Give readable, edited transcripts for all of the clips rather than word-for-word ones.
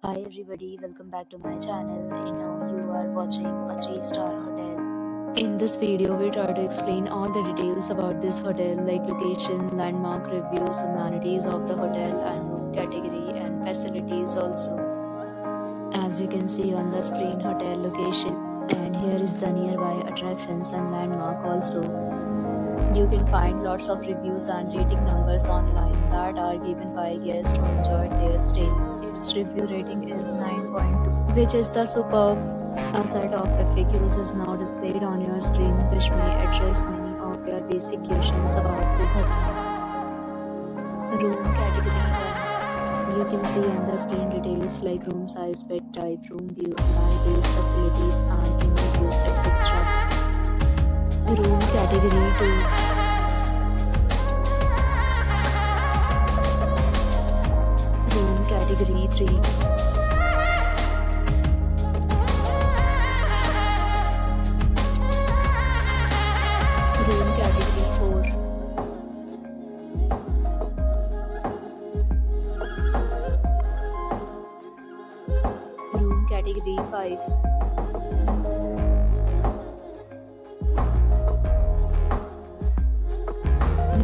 Hi everybody, welcome back to my channel, and now you are watching a 3-star hotel. In this video, we try to explain all the details about this hotel like location, landmark reviews, amenities of the hotel and room category and facilities also. As you can see on the screen, hotel location, and here is the nearby attractions and landmark also. You can find lots of reviews and rating numbers online that are given by guests who enjoyed their stay. Its review rating is 9.2, which is the superb. A set of FAQs is now displayed on your screen, which may address many of your basic questions about this hotel. Room category 1. You can see on the screen details like room size, bed type, room view, amenities, facilities, and images, etc. Room category 2. Category 3. Room category 4. Room category 5.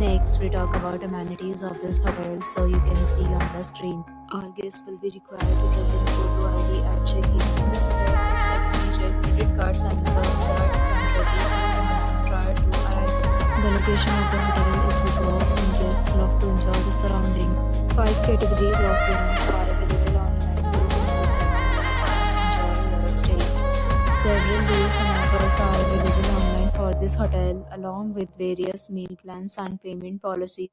Next, we talk about amenities of this hotel, so you can see on the screen. All guests will be required to present photo ID at check-in. The hotel accepts major credit cards and reserves the right to temporarily prior to arrival. The location of the hotel is superb and guests love to enjoy the surrounding. 5 categories of rooms are available online. Enjoy your stay. Several deals and offers are available online for this hotel, along with various meal plans and payment policies.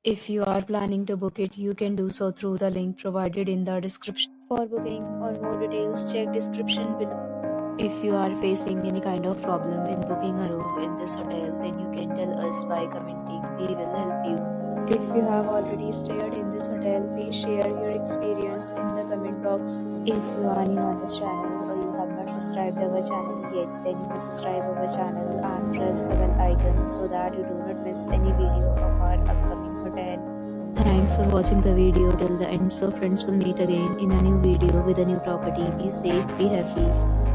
If you are planning to book it, you can do so through the link provided in the description. For booking or more details, check description below. If you are facing any kind of problem in booking a room in this hotel, then you can tell us by commenting. We will help you. If you have already stayed in this hotel, please share your experience in the comment box. If you are new on this channel or you have not subscribed our channel yet, then you must subscribe our channel and press the bell icon so that you do not miss any video of our upcoming hotel. Thanks for watching the video till the end. So friends, will meet again in a new video with a new property. Be safe, be happy.